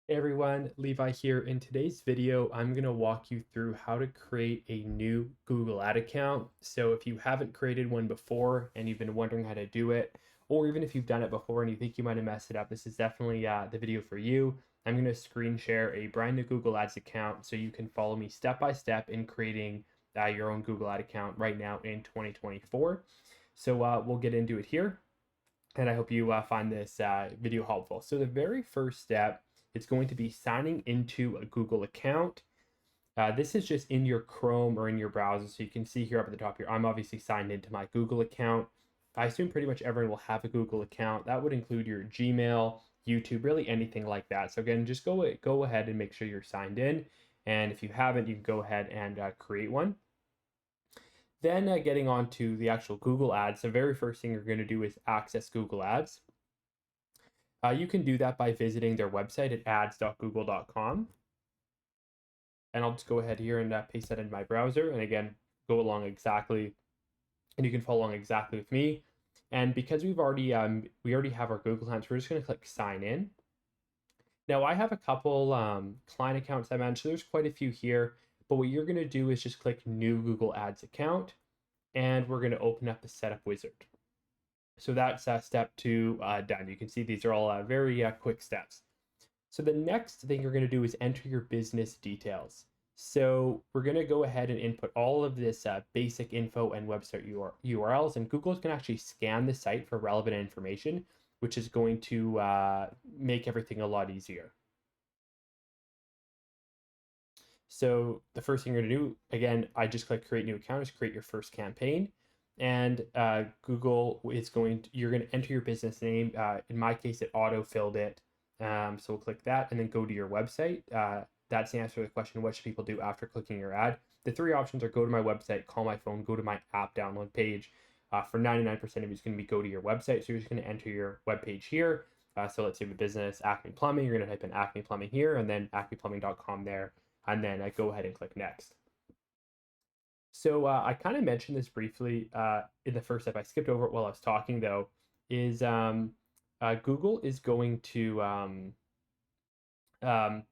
Hey everyone, Levi here. In today's video, I'm going to walk you through how to create a new Google Ad account. So if you haven't created one before and you've been wondering how to do it, or even if you've done it before and you think you might have messed it up, this is definitely the video for you. I'm going to screen share a brand new Google Ads account so you can follow me step by step in creating your own Google Ad account right now in 2024. So we'll get into it here, and I hope you find this video helpful. So the very first step is going to be signing into a Google account. This is just in your Chrome or in your browser. So you can see here up at the top here, I'm obviously signed into my Google account. I assume pretty much everyone will have a Google account. That would include your Gmail, YouTube, really anything like that. So again, just go ahead and make sure you're signed in. And if you haven't, you can go ahead and create one. Then getting on to the actual Google Ads, the very first thing you're going to do is access Google Ads. You can do that by visiting their website at ads.google.com. And I'll just go ahead here and paste that into my browser. And again, go along exactly, and you can follow along exactly with me. And because we already have our Google accounts, we're just going to click sign in. Now I have a couple client accounts I manage, so there's quite a few here. But what you're going to do is just click new Google Ads account, and we're going to open up the setup wizard. So that's step two done. You can see these are all very quick steps. So the next thing you're going to do is enter your business details. So we're going to go ahead and input all of this basic info and website URLs, and Google is going to actually scan the site for relevant information, which is going to make everything a lot easier. So the first thing you're going to do, again, I just click create new account, is create your first campaign. And Google is you're going to enter your business name. In my case, it auto-filled it. So we'll click that and then go to your website. That's the answer to the question, what should people do after clicking your ad? The three options are go to my website, call my phone, go to my app download page. For 99% of it, it's going to be go to your website. So you're just going to enter your web page here. So let's say the business, Acme Plumbing, you're going to type in Acme Plumbing here and then acmeplumbing.com there. And then go ahead and click next. So I kind of mentioned this briefly in the first step. I skipped over it while I was talking, though. Is Google is going to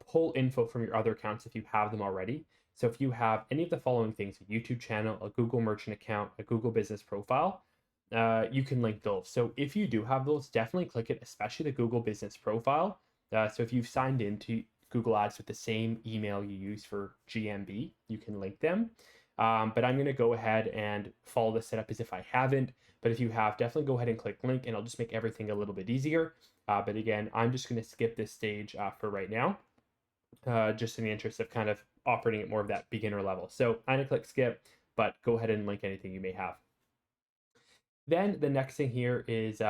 pull info from your other accounts if you have them already. So if you have any of the following things: a YouTube channel, a Google Merchant account, a Google Business profile, you can link those. So if you do have those, definitely click it, especially the Google Business profile. So if you've signed into Google Ads with the same email you use for GMB, you can link them. But I'm going to go ahead and follow the setup as if I haven't. But if you have, definitely go ahead and click link, and I'll just make everything a little bit easier. But again, I'm just going to skip this stage for right now, just in the interest of kind of operating at more of that beginner level. So I'm going to click skip, but go ahead and link anything you may have. Then the next thing here is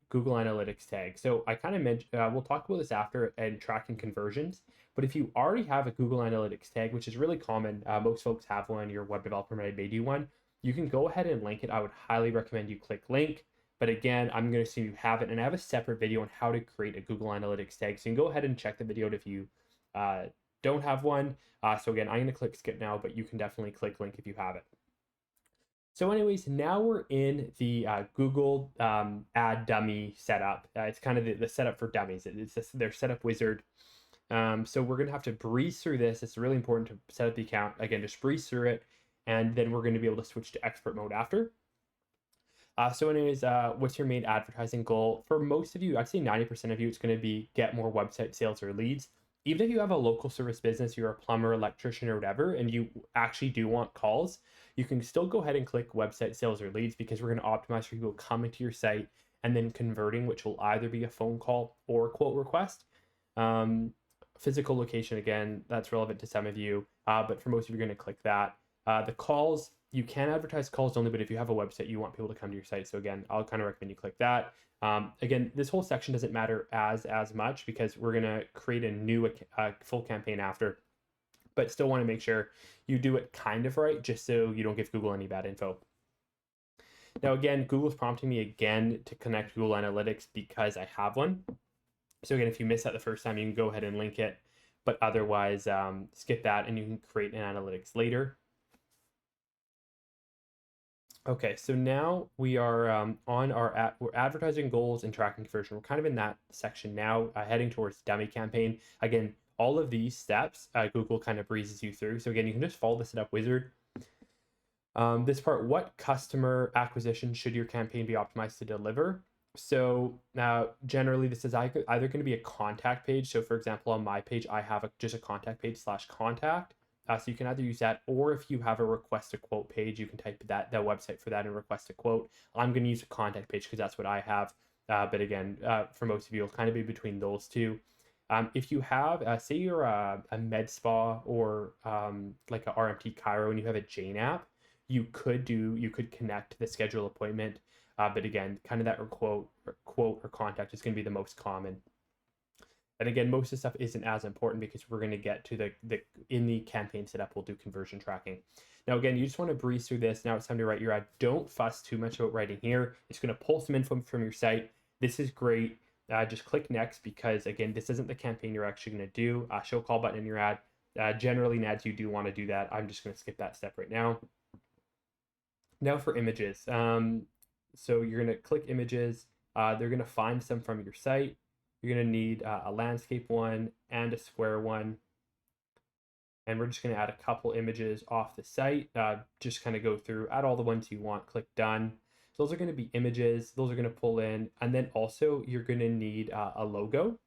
Google Analytics tag. So I kind of mentioned, we'll talk about this after, and tracking conversions. But if you already have a Google Analytics tag, which is really common, most folks have one, your web developer may do one, you can go ahead and link it. I would highly recommend you click link. But again, I'm going to assume you have it, and I have a separate video on how to create a Google Analytics tag. So you can go ahead and check the video if you don't have one. So again, I'm going to click skip now, but you can definitely click link if you have it. So anyways, now we're in the Google Ad Dummy setup. It's kind of the setup for dummies. It's their setup wizard. So we're going to have to breeze through this. It's really important to set up the account. Again, just breeze through it, and then we're going to be able to switch to expert mode after. So anyways, what's your main advertising goal? For most of you, I'd say 90% of you, it's going to be get more website sales or leads. Even if you have a local service business, you're a plumber, electrician, or whatever, and you actually do want calls, you can still go ahead and click website sales or leads, because we're going to optimize for people coming to your site and then converting, which will either be a phone call or a quote request. Physical location, again, that's relevant to some of you, but for most of you, you're going to click that. The calls, you can advertise calls only, but if you have a website, you want people to come to your site. So again, I'll kind of recommend you click that. Again, this whole section doesn't matter as much, because we're going to create a new full campaign after, but still want to make sure you do it kind of right, just so you don't give Google any bad info. Now, again, Google's prompting me again to connect Google Analytics because I have one. So again, if you missed that the first time, you can go ahead and link it, but otherwise skip that and you can create an analytics later. Okay, so now we are on our we're advertising goals and tracking conversion. We're kind of in that section now, heading towards dummy campaign. Again, all of these steps, Google kind of breezes you through. So again, you can just follow the setup wizard. This part, what customer acquisition should your campaign be optimized to deliver? So generally, this is either going to be a contact page. So for example, on my page, I have just a contact page / contact. So you can either use that, or if you have a request a quote page, you can type that website for that and request a quote. I'm going to use a contact page because that's what I have. But again, for most of you, it'll kind of be between those two. If you have, say you're a med spa or like a RMT Chiro and you have a Jane app, you could connect the schedule appointment. But again, kind of that quote or contact is going to be the most common. And again, most of the stuff isn't as important because we're going to get to the in the campaign setup, we'll do conversion tracking. Now, again, you just want to breeze through this. Now it's time to write your ad. Don't fuss too much about writing here. It's going to pull some info from your site. This is great. Just click next because, again, this isn't the campaign you're actually going to do. Show call button in your ad. Generally, in ads, you do want to do that. I'm just going to skip that step right now. Now for images. So you're going to click images. They're going to find some from your site. You're going to need a landscape one and a square one. And we're just going to add a couple images off the site. Just kind of go through, add all the ones you want, click done. So those are going to be images. Those are going to pull in. And then also you're going to need a logo.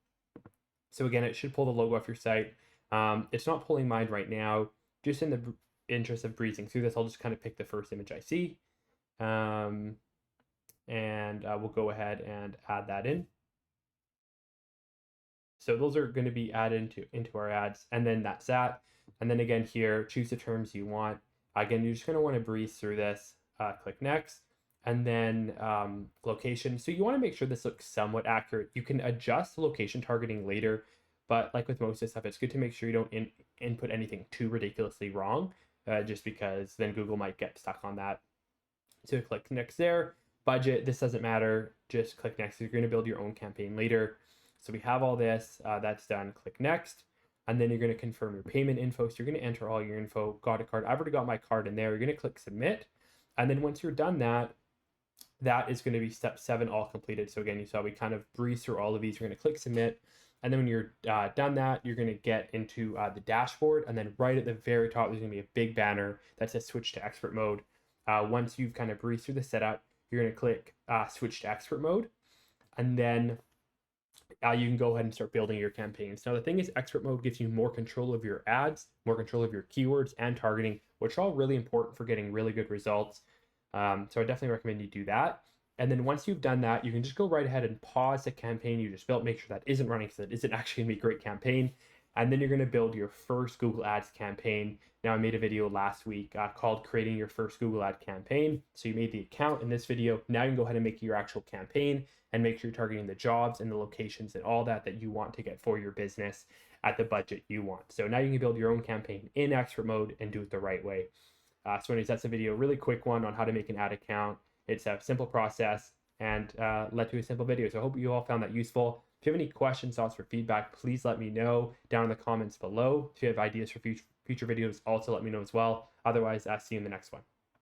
So again, it should pull the logo off your site. It's not pulling mine right now. Just in the interest of breezing through this, I'll just kind of pick the first image I see. And we'll go ahead and add that in. So those are going to be added into our ads, and then that's that. And then again here, choose the terms you want. Again, you're just going to want to breeze through this. Click next, and then location. So you want to make sure this looks somewhat accurate. You can adjust the location targeting later, but like with most of this stuff, it's good to make sure you don't input anything too ridiculously wrong, just because then Google might get stuck on that. So click next there. Budget, this doesn't matter. Just click next. You're going to build your own campaign later. So we have all this. That's done. Click next. And then you're going to confirm your payment info. So you're going to enter all your info. Got a card. I've already got my card in there. You're going to click submit. And then once you're done that is going to be step 7 all completed. So again, you saw we kind of breeze through all of these. You're going to click submit. And then when you're done that, you're going to get into the dashboard. And then right at the very top, there's going to be a big banner that says switch to expert mode. Once you've kind of breezed through the setup, you're going to click switch to expert mode. And then you can go ahead and start building your campaigns. Now, the thing is, expert mode gives you more control of your ads, more control of your keywords and targeting, which are all really important for getting really good results. So I definitely recommend you do that. And then once you've done that, you can just go right ahead and pause the campaign you just built, make sure that isn't running because it isn't actually going to be a great campaign. And then you're going to build your first Google Ads campaign. Now, I made a video last week called creating your first Google Ad campaign. So you made the account in this video. Now you can go ahead and make your actual campaign and make sure you're targeting the jobs and the locations and all that you want to get for your business at the budget you want. So now you can build your own campaign in expert mode and do it the right way. So anyways, that's a video, really quick one on how to make an ad account. It's a simple process and led to a simple video. So I hope you all found that useful. If you have any questions, thoughts, or feedback, please let me know down in the comments below. If you have ideas for future videos, also let me know as well. Otherwise, I'll see you in the next one.